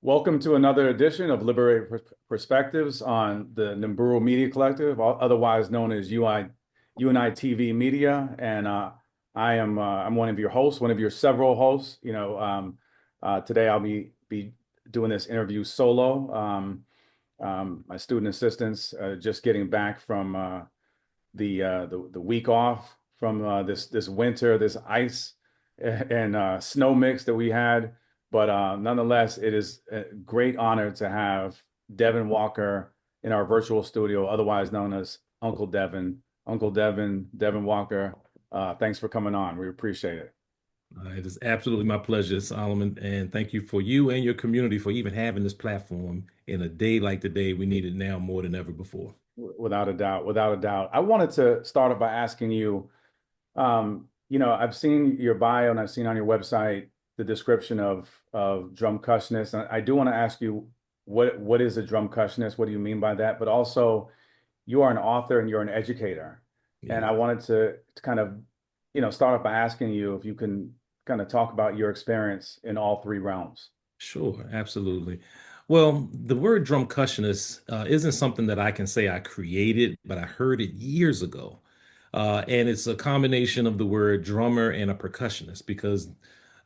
Welcome to another edition of Liberated Perspectives on the Nimburu Media Collective, otherwise known as UNI TV Media. And I'm one of your hosts, one of your several hosts. Today I'll be doing this interview solo. My student assistants just getting back from the week off from this winter, this ice and snow mix that we had. But nonetheless, it is a great honor to have Devin Walker in our virtual studio, otherwise known as Uncle Devin. Uncle Devin, Devin Walker, thanks for coming on. We appreciate it. It is absolutely my pleasure, Solomon, and thank you for you and your community for even having this platform in a day like today. We need it now more than ever before. Without a doubt, without a doubt. I wanted to start off by asking you, I've seen your bio and I've seen on your website the description of drumcussionist. And I do want to ask you what is a drumcussionist? What do you mean by that? But also, you are an author and you're an educator. And Yeah, I wanted to kind of, start off by asking you if you can kind of talk about your experience in all three realms. sure, absolutely. Well, the word drumcussionist isn't something that I can say I created, but I heard it years ago. And it's a combination of the word drummer and a percussionist because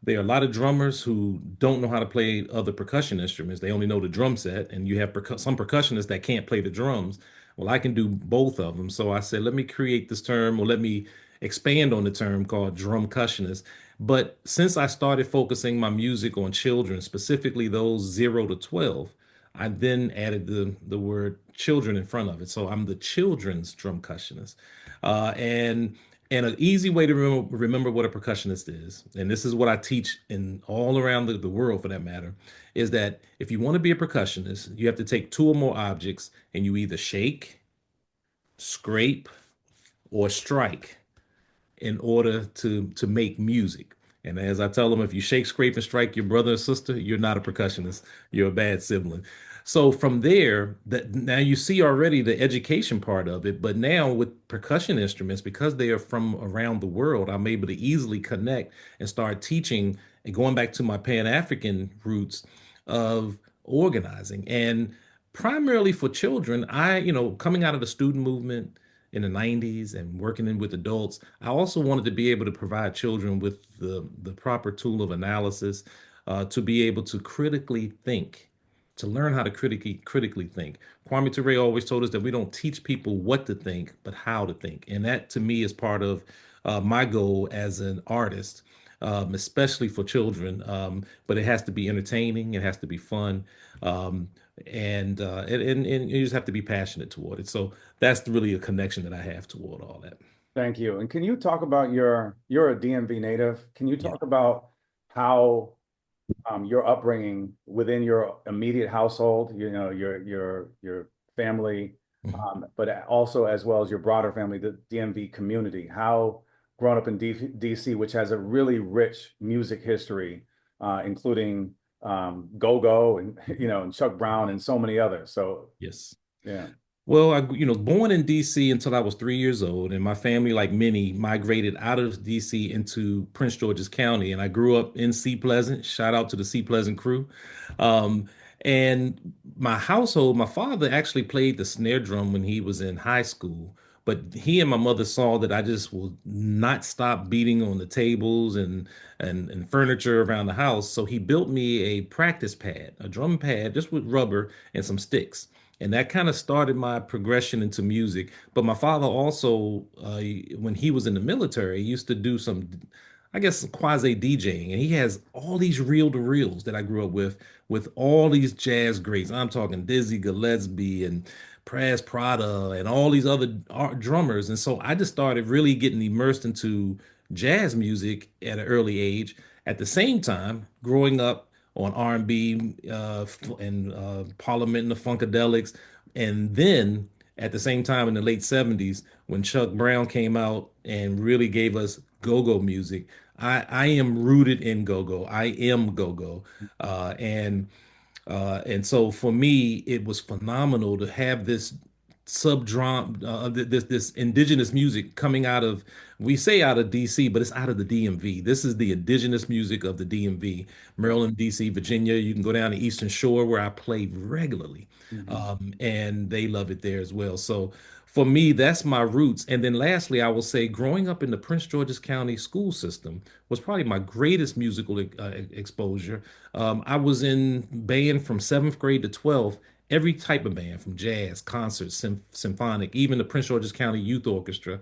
there are a lot of drummers who don't know how to play other percussion instruments. They only know the drum set, and you have some percussionists that can't play the drums. Well, I can do both of them. So I said, let me create this term, or let me expand on the term called drumcussionist. But since I started focusing my music on children, specifically those 0 to 12, I then added the word children in front of it. So I'm the children's drumcussionist. And an easy way to remember what a percussionist is, and this is what I teach in all around the world for that matter, is that if you want to be a percussionist, you have to take two or more objects and you either shake, scrape, or strike in order to make music. And as I tell them, if you shake, scrape, and strike your brother or sister, you're not a percussionist. You're a bad sibling. So from there, that now you see already the education part of it. But now with percussion instruments, because they are from around the world, I'm able to easily connect and start teaching and going back to my Pan-African roots of organizing. And primarily for children, coming out of the student movement in the 90s and working in with adults, I also wanted to be able to provide children with the proper tool of analysis to be able to critically think, to learn how to critically think. Kwame Ture always told us that we don't teach people what to think, but how to think. And that to me is part of my goal as an artist, especially for children. But it has to be entertaining, it has to be fun. And you just have to be passionate toward it. So that's really a connection that I have toward all that. Thank you. And can you talk about you're a DMV native. Can you Yeah. talk about how your upbringing within your immediate household, your family, Mhm. but also as well as your broader family, the DMV community, how growing up in DC, which has a really rich music history, including go-go and and Chuck Brown and so many others. So Yes. yeah. Well, born in DC until I was 3 years old, and my family, like many, migrated out of DC into Prince George's County, and I grew up in Sea Pleasant. Shout out to the Sea Pleasant crew. Um, and my household, my father actually played the snare drum when he was in high school, but he and my mother saw that I just will not stop beating on the tables and furniture around the house, so he built me a practice pad, a drum pad, just with rubber and some sticks. And that kind of started my progression into music. But my father also, when he was in the military, he used to do some, I guess, quasi DJing. And he has all these reel to reels that I grew up with all these jazz greats. I'm talking Dizzy Gillespie and Pras Prada and all these other drummers. And so I just started really getting immersed into jazz music at an early age. At the same time, growing up on R&B and Parliament and the Funkadelics. And then at the same time in the late 70s, when Chuck Brown came out and really gave us go-go music, I am rooted in go-go. I am go-go. And so for me, it was phenomenal to have this subdrum this indigenous music coming out of, we say out of DC, but it's out of the DMV. This is the indigenous music of the DMV, Maryland, DC, Virginia. You can go down the Eastern Shore where I play regularly, Hmm. and they love it there as well. So for me, that's my roots. And then lastly, I will say growing up in the Prince George's County school system was probably my greatest musical exposure. I was in band from seventh grade to 12th, every type of band from jazz, concert, symphonic, even the Prince George's County Youth Orchestra.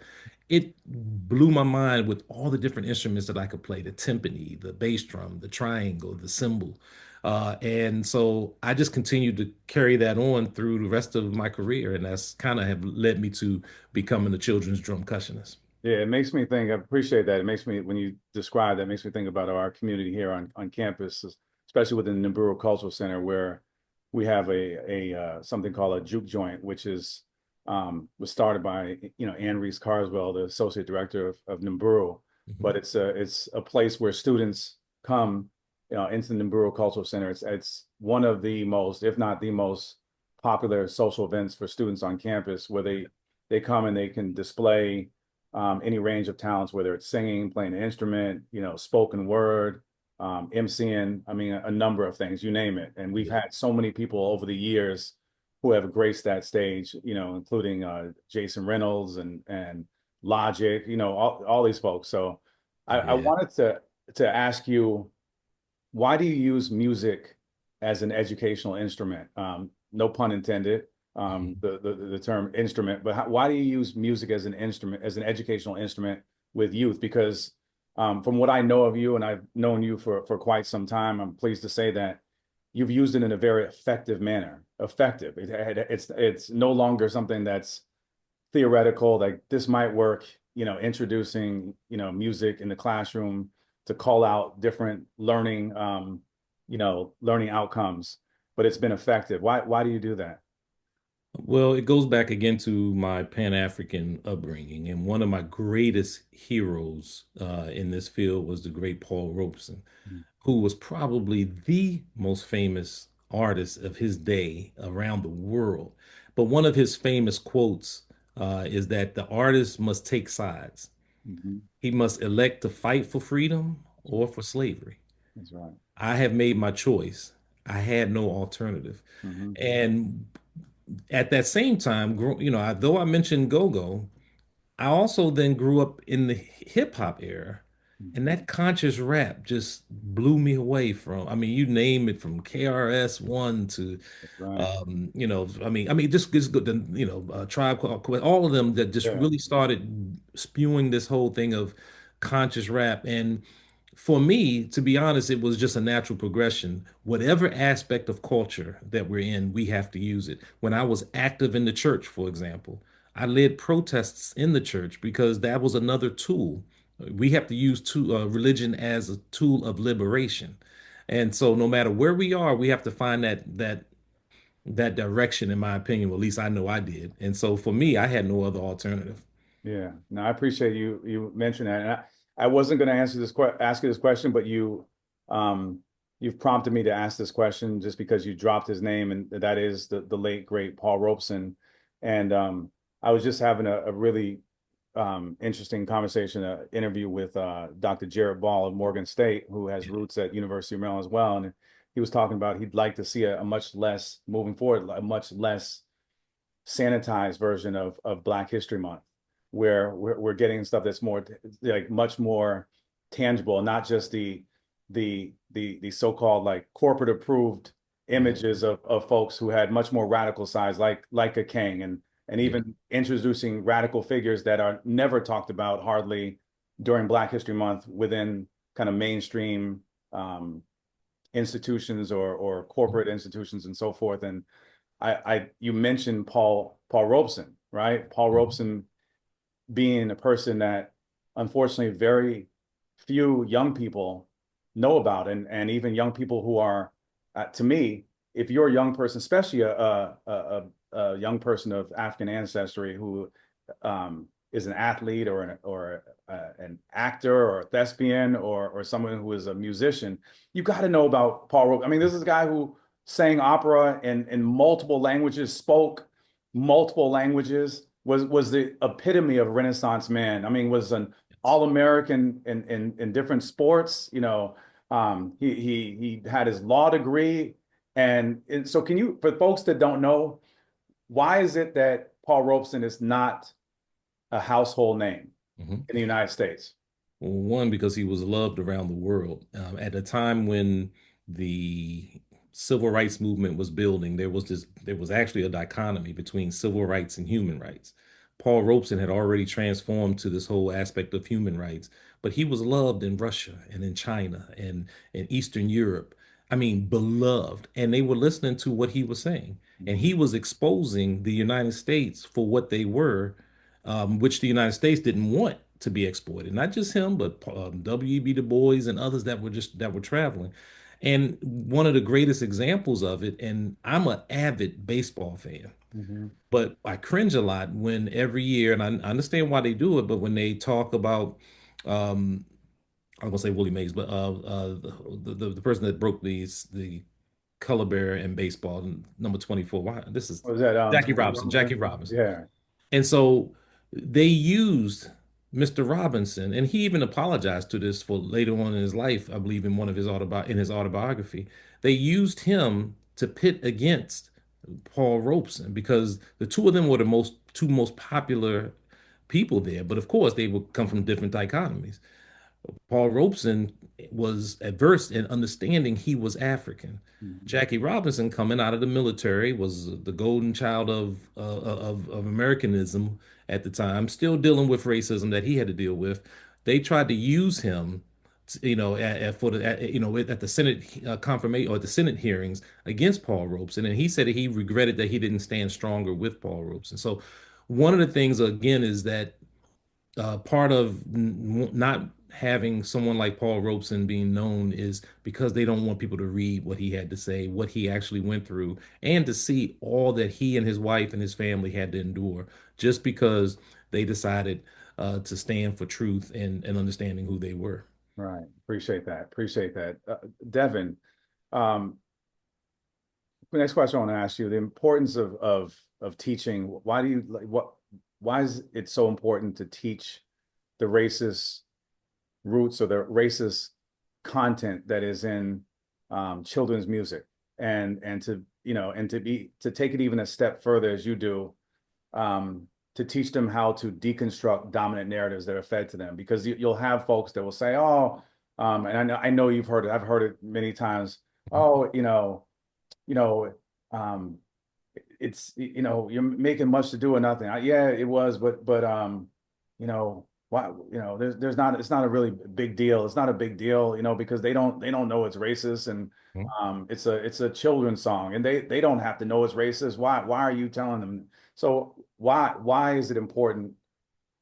It blew my mind with all the different instruments that I could play, the timpani, the bass drum, the triangle, the cymbal. And so I just continued to carry that on through the rest of my career. And that's kind of have led me to becoming the children's drum cushionist. Yeah, it makes me think, I appreciate that. It makes me, when you describe that, it makes me think about our community here on campus, especially within the Nibiru Cultural Center, where we have a something called a juke joint, which is was started by, Ann Reese Carswell, the associate director of Nibiru. Mhm. But it's a place where students come, into the Nibiru Cultural Center. It's one of the most, if not the most popular social events for students on campus, where they come and they can display any range of talents, whether it's singing, playing an instrument, spoken word, MCing, I mean, a number of things, you name it. And we've Yeah. had so many people over the years who have graced that stage, including Jason Reynolds and Logic, all these folks. So I Yeah. wanted to ask you, why do you use music as an educational instrument? No pun intended. Mhm. The term instrument, but why do you use music as an instrument, as an educational instrument with youth? Because from what I know of you, and I've known you for quite some time, I'm pleased to say that you've used it in a very effective manner. Effective. It's no longer something that's theoretical, like this might work, introducing, music in the classroom to call out different learning, learning outcomes, but it's been effective. Why do you do that? Well, it goes back again to my Pan-African upbringing, and one of my greatest heroes in this field was the great Paul Robeson, who was probably the most famous artist of his day around the world. But one of his famous quotes is that the artist must take sides. Mm-hmm. He must elect to fight for freedom or for slavery. That's right. I have made my choice. I had no alternative. Mm-hmm. And at that same time, though I mentioned go-go, I also then grew up in the hip hop era, and Mm-hmm. that conscious rap just blew me away from, I mean, you name it from KRS-One to, That's right. just good, Tribe Called Quest, all of them that just Yeah. really started spewing this whole thing of conscious rap. And for me, to be honest, it was just a natural progression. Whatever aspect of culture that we're in, we have to use it. When I was active in the church, for example, I led protests in the church because that was another tool. We have to use religion as a tool of liberation. And so no matter where we are, we have to find that direction, in my opinion. Well, at least I know I did. And so for me, I had no other alternative. Yeah, no, I appreciate you mentioned that. And I wasn't going to ask you this question, but you've prompted me to ask this question just because you dropped his name, and that is the late great Paul Robeson. And I was just having a really interesting conversation, interview with Dr. Jared Ball of Morgan State, who has roots at University of Maryland as well. And he was talking about he'd like to see a much less, moving forward, a much less sanitized version of Black History Month, where we're getting stuff that's more like much more tangible, not just the so-called like corporate approved Mhm. images of folks who had much more radical sides, like a King, and Yeah. even introducing radical figures that are never talked about hardly during Black History Month within kind of mainstream institutions or corporate institutions and so forth. And you mentioned Paul Robeson, right? Paul Mhm. Robeson being a person that unfortunately very few young people know about, and even young people who are, to me, if you're a young person, especially a young person of African ancestry who is an athlete or an actor or a thespian or someone who is a musician, you got to know about Paul Robeson. I mean, this is a guy who sang opera in multiple languages, spoke multiple languages, was the epitome of Renaissance man. I mean, was an All-American in different sports. He had his law degree, and so can you, for folks that don't know, why is it that Paul Robeson is not a household name Mhm. in the United States? Well, one, because he was loved around the world. At a time when the civil rights movement was building, there was actually a dichotomy between civil rights and human rights. Paul Robeson had already transformed to this whole aspect of human rights, but he was loved in Russia and in China and in Eastern Europe. I mean, beloved, and they were listening to what he was saying, and Mhm. he was exposing the United States for what they were, which the United States didn't want to be exploited. Not just him, but W.E.B. Du Bois and others that were traveling. And one of the greatest examples of it, and I'm an avid baseball fan, Mhm. but I cringe a lot when every year, and I understand why they do it, but when they talk about, um, I'm gonna say Willie Mays, but the person that broke the color bearer in baseball, number 24. Why this is Was that Jackie Jackie Robinson, Jackie Robinson? Robinson. Yeah. And so they used Mr. Robinson, and he even apologized to this for later on in his life, I believe in one of his in his autobiography. They used him to pit against Paul Robeson because the two of them were the two most popular people there. But of course, they would come from different dichotomies. Paul Robeson was adverse in understanding he was African. Mhm. Jackie Robinson, coming out of the military, was the golden child of Americanism at the time, still dealing with racism that he had to deal with. They tried to use him, for at the Senate confirmation or at the Senate hearings against Paul Robeson, and he said that he regretted that he didn't stand stronger with Paul Robeson. So, one of the things again is that part of not having someone like Paul Robeson being known is because they don't want people to read what he had to say, what he actually went through, and to see all that he and his wife and his family had to endure just because they decided to stand for truth and understanding who they were. Right. Appreciate that. Appreciate that. Devin, um, the next question I want to ask you, the importance of teaching. Why do you like why is it so important to teach the racist roots or the racist content that is in children's music, and to to take it even a step further as you do, to teach them how to deconstruct dominant narratives that are fed to them, because you'll have folks that will say, oh, and I know you've heard it, I've heard it many times. Oh, you know, um, it's you're making much to do with nothing. Yeah, it was, but why, there's not, it's not a really big deal. It's not a big deal, because they don't know it's racist, and Mhm. it's a children's song, and they don't have to know it's racist. Why are you telling them? So why is it important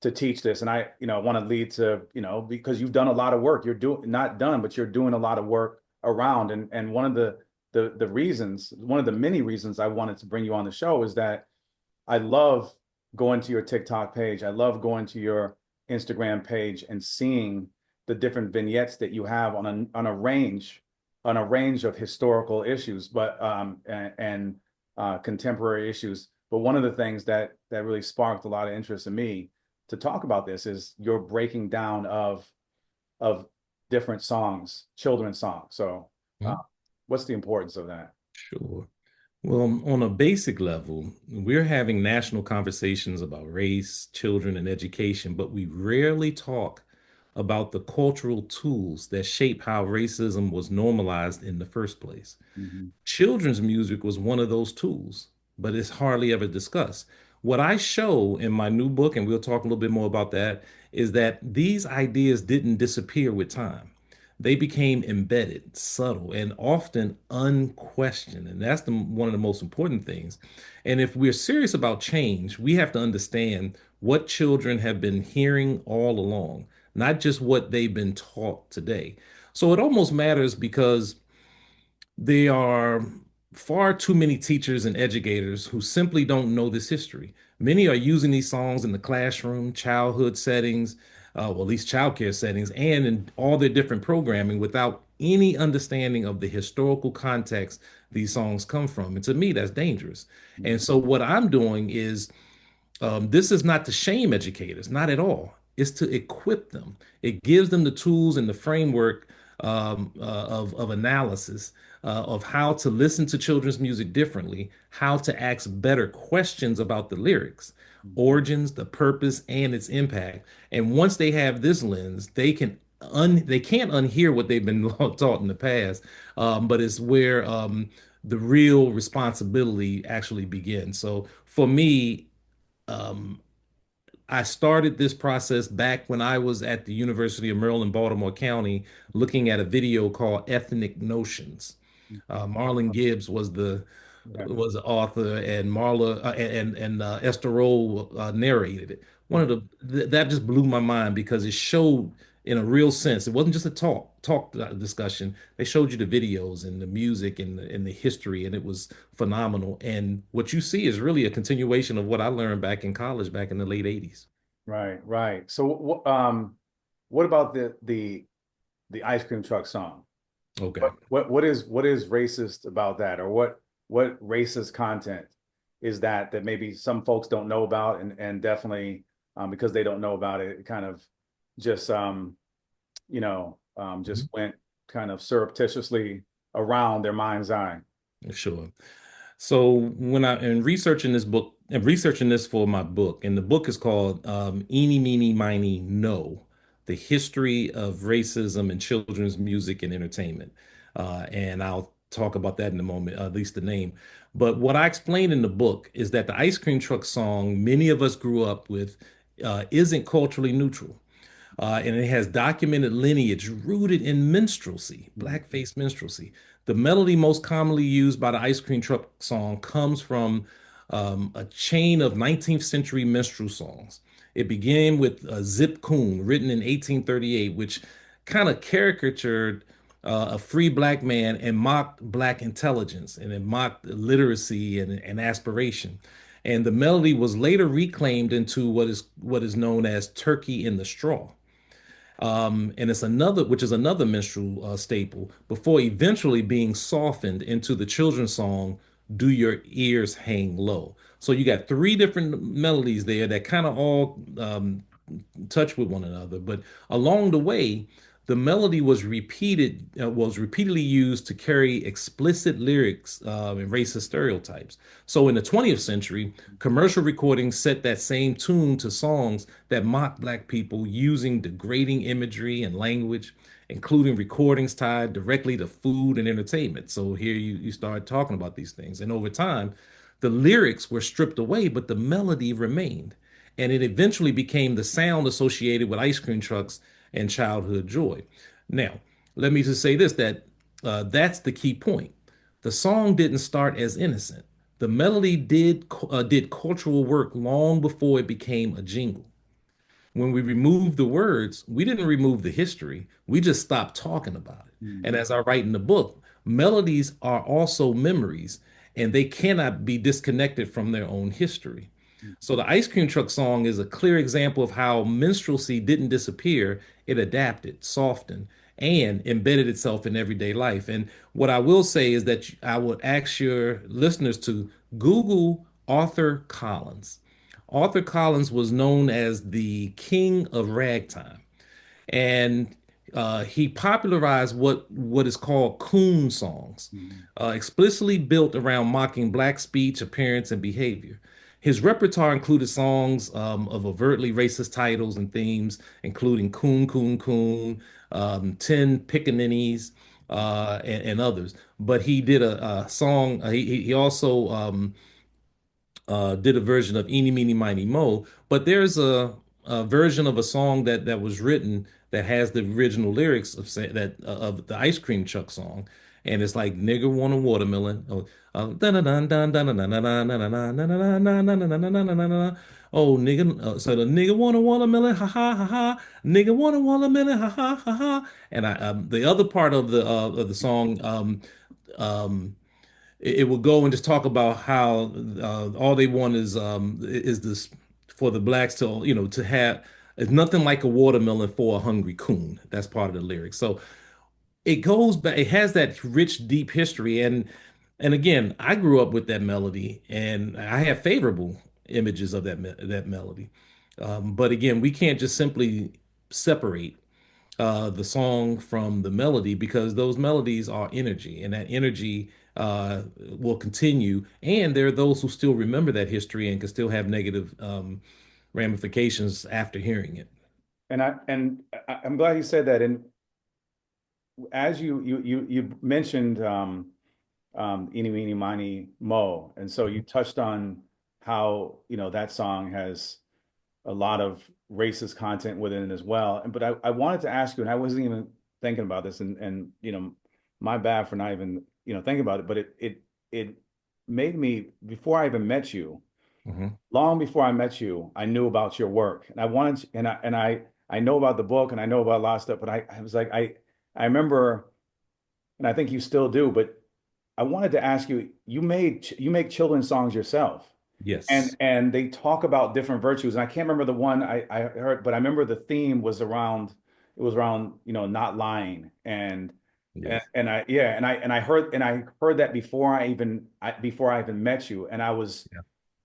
to teach this? And I want to lead to, because you've done a lot of work. You're doing, not done, but you're doing a lot of work around. And one of the reasons, one of the many reasons I wanted to bring you on the show is that I love going to your TikTok page. I love going to your Instagram page and seeing the different vignettes that you have on a range of historical issues, but and contemporary issues. But one of the things that really sparked a lot of interest in me to talk about this is your breaking down of different songs, children's songs. So, uh, Mhm. what's the importance of that? Sure. Well, on a basic level, we're having national conversations about race, children, and education, but we rarely talk about the cultural tools that shape how racism was normalized in the first place. Mhm. Children's music was one of those tools, but it's hardly ever discussed. What I show in my new book, and we'll talk a little bit more about that, is that these ideas didn't disappear with time. They became embedded, subtle, and often unquestioned. And that's one of the most important things. And if we're serious about change, we have to understand what children have been hearing all along, not just what they've been taught today. So it almost matters because there are far too many teachers and educators who simply don't know this history. Many are using these songs in the classroom, childhood settings, well, at least childcare settings, and in all their different programming without any understanding of the historical context these songs come from. And to me, that's dangerous. And Mhm. so what I'm doing is this is not to shame educators, not at all. It's to equip them. It gives them the tools and the framework of analysis of how to listen to children's music differently, how to ask better questions about the lyrics, origins, the purpose, and its impact. And once they have this lens, they can't unhear what they've been taught in the past, but it's where the real responsibility actually begins. So for me, um, I started this process back when I was at the University of Maryland, Baltimore County, looking at a video called Ethnic Notions. Marlon Gibbs Yeah. was the author, and Marla and Esther Rolle narrated it. One of that just blew my mind because it showed in a real sense. It wasn't just a talk discussion. They showed you the videos and the music and the history, and it was phenomenal. And what you see is really a continuation of what I learned back in college back in the late 80s. Right, right. So, what about the ice cream truck song? Okay. What is racist about that, or what racist content is that maybe some folks don't know about, and definitely because they don't know about it, it kind of just just went kind of surreptitiously around their mind's eye. Sure. So when I in researching this book and researching this for my book, and the book is called Eeny, Meeny, Miny, No, The History of Racism in Children's Music and Entertainment. And I'll talk about that in a moment, at least the name. But what I explained in the book is that the ice cream truck song many of us grew up with isn't culturally neutral. And it has documented lineage rooted in minstrelsy, Mhm. blackface minstrelsy. The melody most commonly used by the ice cream truck song comes from a chain of 19th century minstrel songs. It began with Zip Coon, written in 1838, which kind of caricatured a free black man and mocked black intelligence and it mocked literacy and aspiration. And the melody was later reclaimed into what is known as Turkey in the Straw. And it's another, which is another minstrel staple, before eventually being softened into the children's song, Do Your Ears Hang Low? So you got three different melodies there that kind of all touch with one another. But along the way, the melody was repeatedly used to carry explicit lyrics and racist stereotypes. So in the 20th century, commercial recordings set that same tune to songs that mock black people using degrading imagery and language, including recordings tied directly to food and entertainment. So here you start talking about these things. And over time, the lyrics were stripped away, but the melody remained and it eventually became the sound associated with ice cream trucks and childhood joy. Now, let me just say this that that's the key point. The song didn't start as innocent. The melody did cultural work long before it became a jingle. When we removed the words, we didn't remove the history. We just stopped talking about it. And Mhm. as I write in the book, melodies are also memories and they cannot be disconnected from their own history. So the ice cream truck song is a clear example of how minstrelsy didn't disappear, it adapted, softened, and embedded itself in everyday life. And what I will say is that I would ask your listeners to Google Arthur Collins. Arthur Collins was known as the king of ragtime, and he popularized what is called coon songs, Mhm. explicitly built around mocking black speech, appearance, and behavior. His repertoire included songs of overtly racist titles and themes, including "Coon, Coon, Coon," "Ten Pickaninnies," and others. But he did a song. He also did a version of Eeny, Meeny, Miny, Mo, but there's a version of a song that was written that has the original lyrics of of the ice cream truck song, and it's like nigger want a watermelon. Oh, dun dun dun dun dun dun dun dun dun dun dun dun dun dun dun dun dun dun. Oh, nigga, so the nigga want a watermelon, ha ha ha ha. Nigga want a watermelon, ha ha ha ha. And the other part of the song, it would go and just talk about how all they want is this for the blacks to to have it's nothing like a watermelon for a hungry coon. That's part of the lyrics. So it goes back, it has that rich, deep history. And again, I grew up with that melody and I have favorable images of that melody. But again, we can't just simply separate the song from the melody because those melodies are energy, and that energy will continue. And there are those who still remember that history and can still have negative ramifications after hearing it. I'm glad you said that. And as you mentioned Eeny Meeny Miny Mo, and so you touched on how that song has a lot of racist content within it as well. And but I wanted to ask you, and I wasn't even thinking about this, and my bad for not even thinking about it, but it made me, before I even met you, Mhm. long before I met you, I knew about your work, and I wanted to, and I know about the book, and I know about a lot of stuff, but I was like I remember, and I think you still do, but I wanted to ask you, you make children's songs yourself. Yes. And they talk about different virtues. And I can't remember the one I heard, but I remember the theme was around, it was around, not lying. Yes. And I, yeah, and I heard that before I even met you. And Yeah.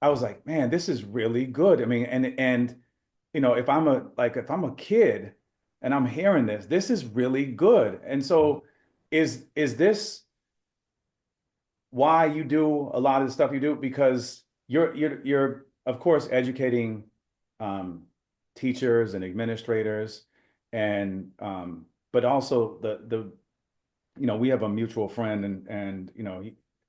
I was like, man, this is really good. I mean, and if I'm a kid and I'm hearing this is really good. And so is this why you do a lot of the stuff you do? Because you're of course educating um, teachers and administrators, and but also the we have a mutual friend, and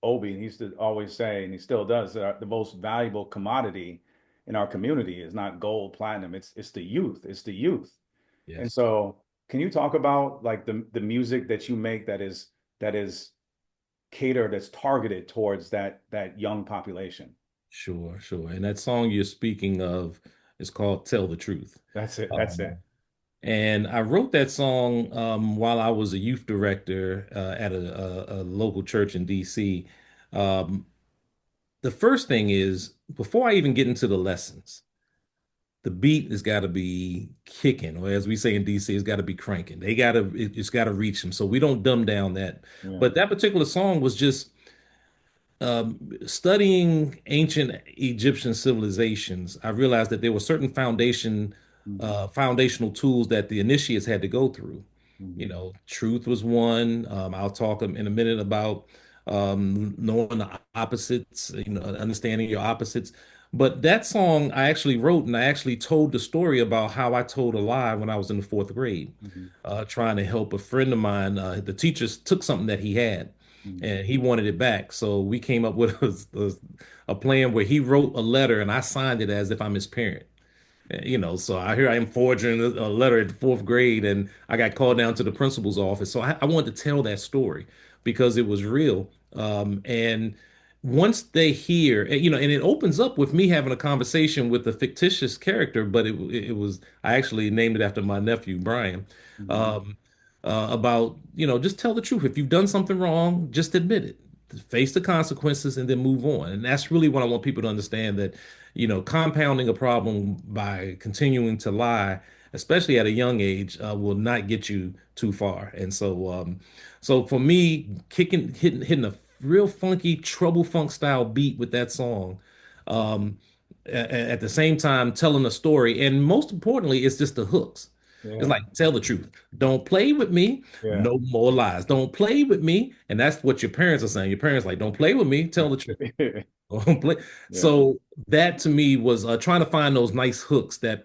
Obi, and he used to always say, and he still does, that the most valuable commodity in our community is not gold, platinum, it's the youth, it's the youth. And Yes. so can you talk about like the music that you make that is catered, that's targeted towards that young population? Sure, sure. And that song you're speaking of is called Tell the Truth. That's it. That's Um, it. and I wrote that song while I was a youth director at a local church in DC. Um, the first thing is, before I even get into the lessons, the beat has got to be kicking, or as we say in DC, it's got to be cranking. It's got to reach them. So we don't dumb down that. Yeah. But that particular song was just studying ancient Egyptian civilizations. I realized that there were certain Hmm. foundational tools that the initiates had to go through. You Hmm. know, truth was one. I'll talk in a minute about knowing the opposites, you know, understanding your opposites. But that song I actually wrote, and I actually told the story about how I told a lie when I was in the fourth grade, Hmm. trying to help a friend of mine. The teachers took something that he had Hmm. and he wanted it back. So we came up with a plan where he wrote a letter and I signed it as if I'm his parent. You know, so I am forging a letter at the fourth grade, and I got called down to the principal's office. So I wanted to tell that story because it was real. And once they hear, you know, and it opens up with me having a conversation with a fictitious character, but it was I actually named it after my nephew Brian. Hmm. Um, about, you know, just tell the truth. If you've done something wrong, just admit it, face the consequences, and then move on. And that's really what I want people to understand, that, you know, compounding a problem by continuing to lie, especially at a young age, will not get you too far. And so for me, hitting a real funky trouble funk style beat with that song, um, at the same time telling a story, and most importantly, it's just the hooks. It's Yeah. like, tell the truth. Don't play with me. Yeah. No more lies. Don't play with me. And that's what your parents are saying. Your parents like, don't play with me. Tell the truth. Don't play. Yeah. So that to me was trying to find those nice hooks that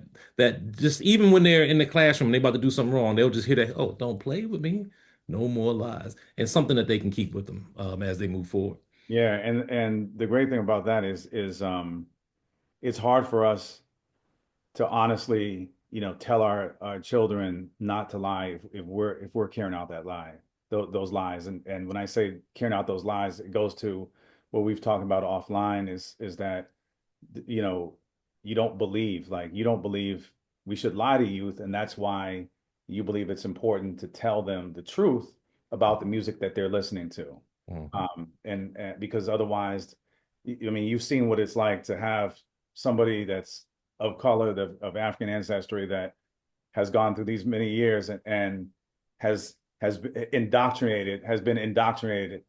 just even when they're in the classroom, they about to do something wrong, they'll just hear that, oh, don't play with me. No more lies. And something that they can keep with them as they move forward. Yeah. And the great thing about that is it's hard for us to honestly, tell our children not to lie if we're carrying out that lie, those lies. And when I say carrying out those lies, it goes to what we've talked about offline, is that you know you don't believe we should lie to youth, and that's why you believe it's important to tell them the truth about the music that they're listening to. Mhm. And because otherwise, I mean, you've seen what it's like to have somebody that's of color, of African ancestry, that has gone through these many years, and has has been indoctrinated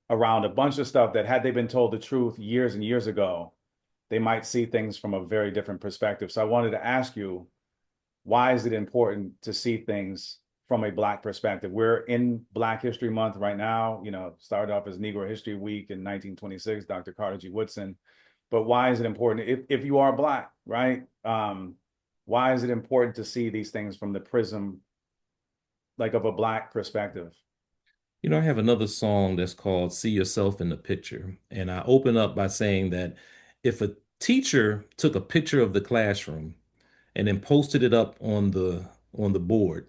around a bunch of stuff that had they been told the truth years and years ago, they might see things from a very different perspective. So I wanted to ask you, why is it important to see things from a Black perspective? We're in Black History Month right now, started off as Negro History Week in 1926, Dr. Carter G. Woodson. But why is it important if you are Black, right? Why is it important to see these things from the prism, like of a Black perspective? I have another song that's called See Yourself in the Picture. And I open up by saying that if a teacher took a picture of the classroom and then posted it up on the board,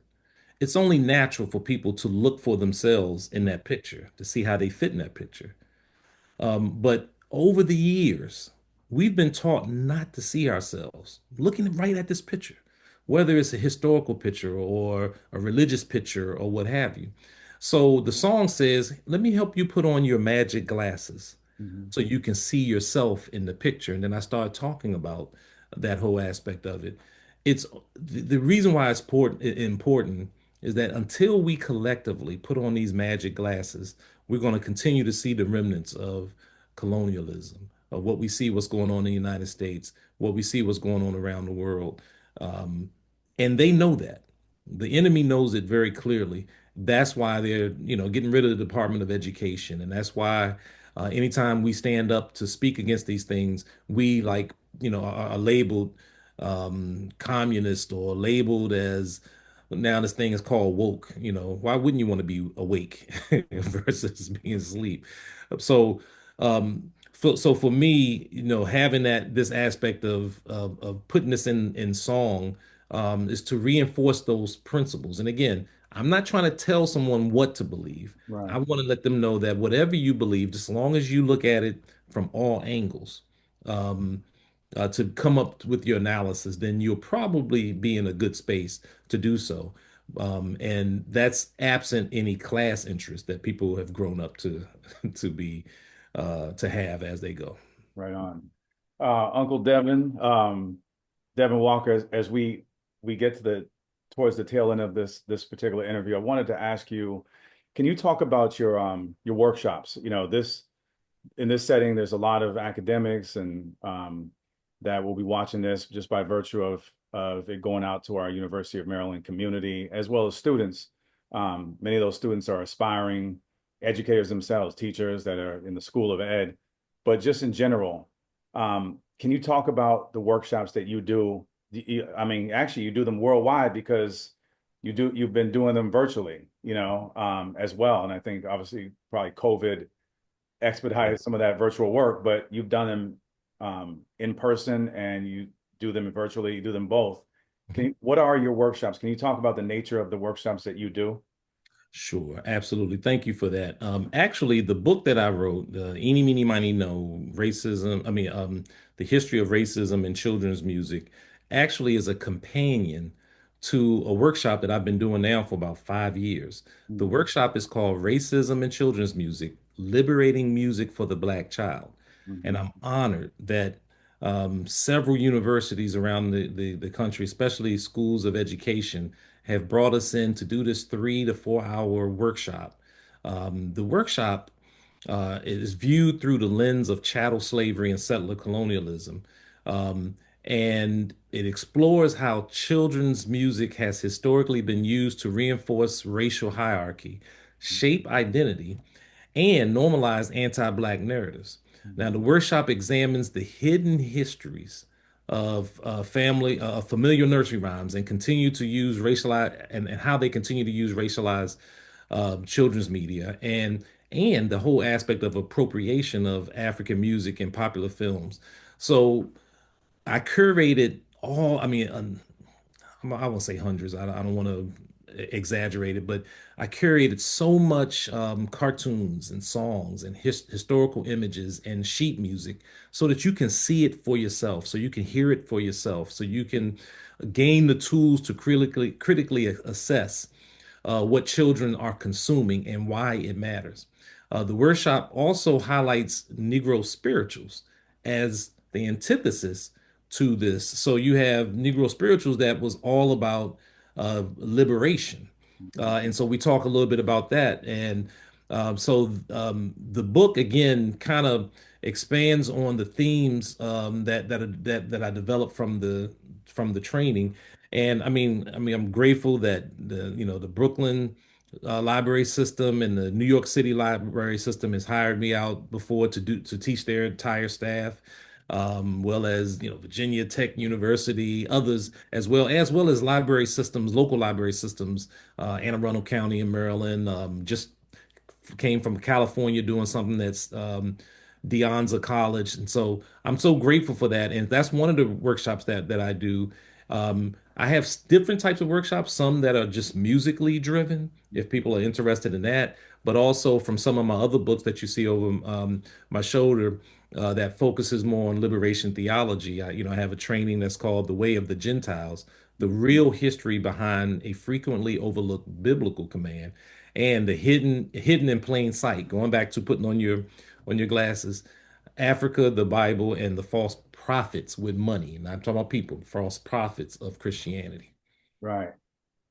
it's only natural for people to look for themselves in that picture to see how they fit in that picture. But over the years, we've been taught not to see ourselves looking right at this picture, whether it's a historical picture or a religious picture or what have you. So the song says, let me help you put on your magic glasses Mhm. so you can see yourself in the picture. And then I started talking about that whole aspect of it. It's the reason why it's important is that until we collectively put on these magic glasses, we're going to continue to see the remnants of colonialism, of what we see what's going on in the United States, what we see what's going on around the world. Um, and they know that. The enemy knows it very clearly. That's why they're, getting rid of the Department of Education, and that's why anytime we stand up to speak against these things, we like, are labeled communist or labeled as now this thing is called woke. Why wouldn't you want to be awake versus being asleep? So, for me, having this aspect of putting this in song is to reinforce those principles. And again, I'm not trying to tell someone what to believe. I Right. want to let them know that whatever you believe, just as long as you look at it from all angles, um, to come up with your analysis, then you'll probably be in a good space to do so. And that's absent any class interest that people have grown up to to be to have as they go. Right on. Uncle Devin, Devin Walker, as we get to the towards the tail end of this particular interview, I wanted to ask you, can you talk about your workshops? This in this setting, there's a lot of academics and that will be watching this just by virtue of it going out to our University of Maryland community, as well as students. Many of those students are aspiring educators themselves, teachers that are in the School of Ed. But just in general, can you talk about the workshops that you do? I mean, actually, you do them worldwide because you've been doing them virtually, as well. And I think obviously probably COVID expedited some of that virtual work, but you've done them in person and you do them virtually, you do them both. What are your workshops? Can you talk about the nature of the workshops that you do? Sure, absolutely. Thank you for that. Actually, the book that I wrote, Eeny, Meeny, Miny, No, The History of Racism in Children's Music, actually is a companion to a workshop that I've been doing now for about 5 years. The Mhm. workshop is called Racism in Children's Music, Liberating Music for the Black Child. And Mhm. I'm honored that several universities around the country, especially schools of education, have brought us in to do this 3 to 4 hour workshop. The workshop is viewed through the lens of chattel slavery and settler colonialism. Um, and it explores how children's music has historically been used to reinforce racial hierarchy, shape identity, and normalize anti-Black narratives. Now, the Mhm. workshop examines the hidden histories of familiar nursery rhymes and continue to use racialized and how they continue to use racialized children's media and the whole aspect of appropriation of African music in popular films. So I curated all, I mean, I won't say hundreds. I don't want to exaggerate it, but I curated so much cartoons and songs and historical images and sheet music so that you can see it for yourself, so you can hear it for yourself, so you can gain the tools to critically assess what children are consuming and why it matters. The workshop also highlights Negro spirituals as the antithesis to this. So you have Negro spirituals that was all about liberation. And so we talk a little bit about that. And the book again kind of expands on the themes that I developed from the training. And I'm grateful that the Brooklyn library system and the New York City library system has hired me out before to teach their entire staff, well as Virginia Tech University, others as well as library systems, local library systems, Anne Arundel County in Maryland. Just came from California doing something that's De Anza College, and so I'm so grateful for that. And that's one of the workshops that I do. I have different types of workshops, some that are just musically driven, if people are interested in that, but also from some of my other books that you see over my shoulder that focuses more on liberation theology. I have a training that's called The Way of the Gentiles, the real history behind a frequently overlooked biblical command, and the hidden in plain sight, going back to putting on your glasses, Africa, the Bible, and the false prophets with money. And I'm talking about people, false prophets of Christianity. Right.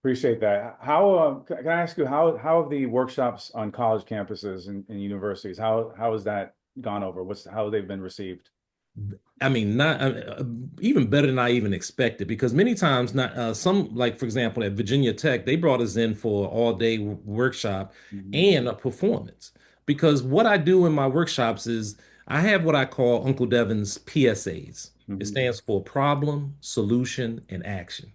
Appreciate that. How can I ask you how have the workshops on college campuses and universities, how has that gone over? How have they been received? Not even better than I even expected, because many times, not some, like for example at Virginia Tech, they brought us in for all day workshop Mhm. and a performance. Because what I do in my workshops is I have what I call Uncle Devin's PSAs. It Mhm. stands for problem, solution, and action.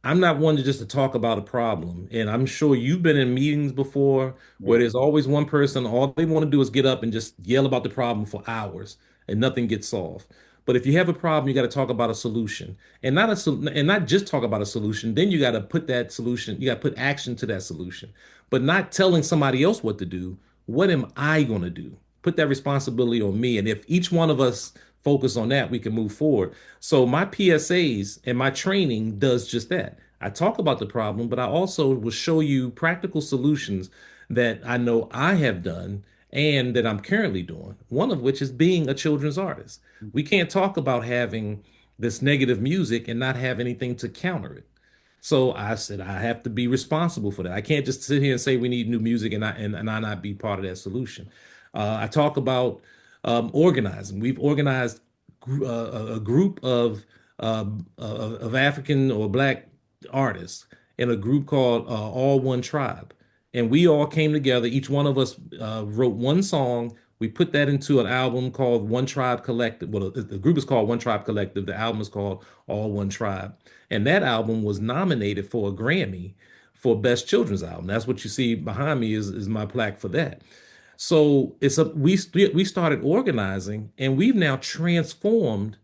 I'm not one to just to talk about a problem. And I'm sure you've been in meetings before where Yeah. there's always one person, all they want to do is get up and just yell about the problem for hours and nothing gets solved. But if you have a problem, you got to talk about a solution, and not just talk about a solution. Then you got to put that solution, you got to put action to that solution, but not telling somebody else what to do. What am I going to do? Put that responsibility on me. And if each one of us focus on that, we can move forward. So my PSAs and my training does just that. I talk about the problem, but I also will show you practical solutions that I know I have done and that I'm currently doing. One of which is being a children's artist. We can't talk about having this negative music and not have anything to counter it. So I said I have to be responsible for that. I can't just sit here and say we need new music and I not be part of that solution. I talk about organizing. We've organized a group of African or Black artists in a group called All One Tribe, and we all came together. Each one of us wrote one song. We put that into an album called One Tribe Collective. Well, the group is called One Tribe Collective. The album is called All One Tribe. And that album was nominated for a Grammy for Best Children's Album. That's what you see behind me is my plaque for that. So we started organizing, and we've now transformed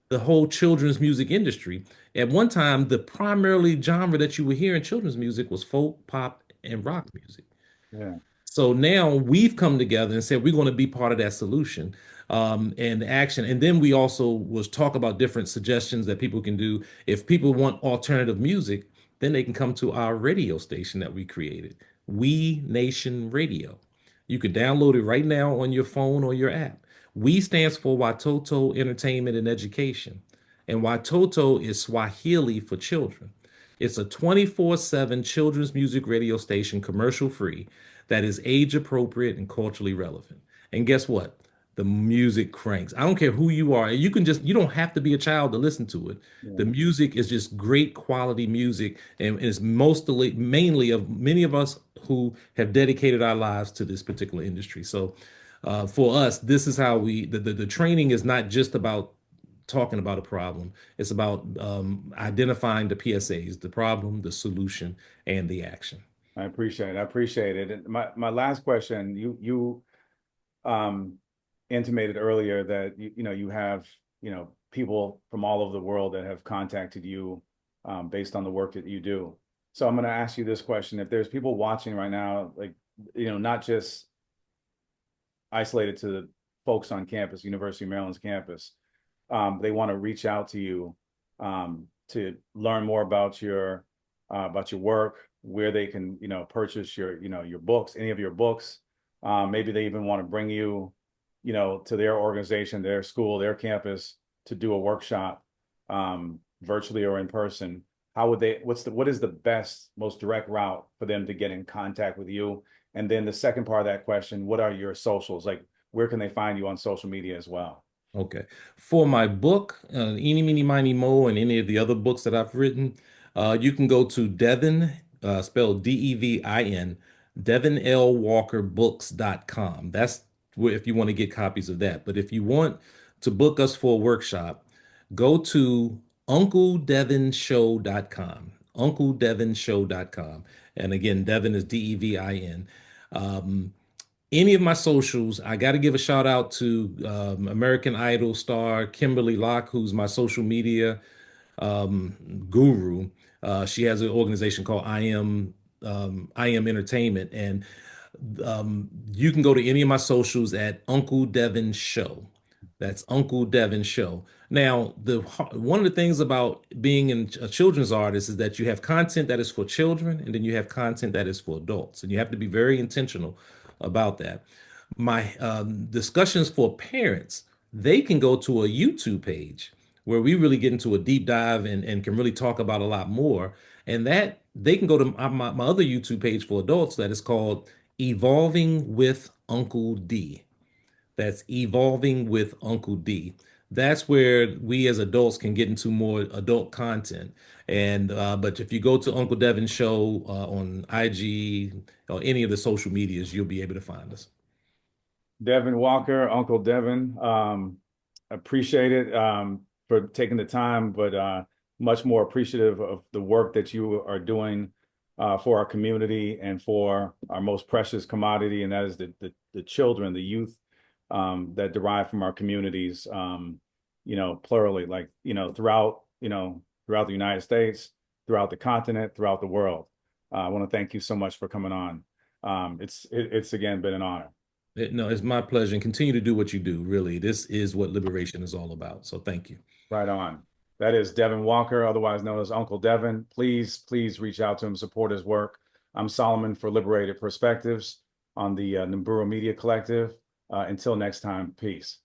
the whole children's music industry. At one time, the primarily genre that you would hear in children's music was folk, pop, and rock music. Yeah. So now we've come together and said we're going to be part of that solution and action. And then we also was talk about different suggestions that people can do. If people want alternative music, then they can come to our radio station that we created, We Nation Radio. You can download it right now on your phone or your app. We stands for Watoto Entertainment and Education. And Watoto is Swahili for children. It's a 24/7 children's music radio station, commercial free, that is age appropriate and culturally relevant. And guess what? The music cranks. I don't care who you are. You don't have to be a child to listen to it. Yeah. The music is just great quality music, and it's mostly mainly of many of us who have dedicated our lives to this particular industry. So for us, this is how the training is not just about talking about a problem. It's about identifying the PSAs, the problem, the solution, and the action. I appreciate it. I appreciate it. And my last question, you um intimated earlier that you have, people from all over the world that have contacted you based on the work that you do. So I'm going to ask you this question. If there's people watching right now, like, not just isolated to the folks on campus, University of Maryland's campus, they want to reach out to you to learn more about your work, where they can purchase your books, any of your books. Maybe they even want to bring you to their organization, their school, their campus to do a workshop, virtually or in person. how would they, what is the best, most direct route for them to get in contact with you? And then the second part of that question, what are your socials? Like, where can they find you on social media as well? Okay. For my book, Eeny, Meeny, Miny, Mo, and any of the other books that I've written, you can go to Devin, spelled Devin, DevinLWalkerBooks.com. That's where if you want to get copies of that. But if you want to book us for a workshop, go to UncleDevinShow.com. UncleDevinShow.com. And again, Devin is Devin. Any of my socials, I got to give a shout out to American Idol star Kimberly Locke, who's my social media guru. She has an organization called I Am Entertainment, and you can go to any of my socials at Uncle Devin Show. That's Uncle Devin Show. Now, the one of the things about being a children's artist is that you have content that is for children, and then you have content that is for adults, and you have to be very intentional about that. My discussions for parents, they can go to a YouTube page where we really get into a deep dive and can really talk about a lot more. And that they can go to my other YouTube page for adults that is called Evolving with Uncle D. That's Evolving with Uncle D. That's where we as adults can get into more adult content. And but if you go to Uncle Devin Show on IG or any of the social medias, you'll be able to find us. Devin Walker, Uncle Devin, appreciate it for taking the time, but much more appreciative of the work that you are doing for our community and for our most precious commodity, and that is the children, the youth that derive from our communities, plurally, like, throughout the United States, throughout the continent, throughout the world. I want to thank you so much for coming on. It's again been an honor. No, it's my pleasure, and continue to do what you do. Really, this is what liberation is all about. So thank you. Right on. That is Devin Walker, otherwise known as Uncle Devin. Please reach out to him, support his work. I'm Solomon for Liberated Perspectives on the Nimburo Media Collective. Until next time, peace.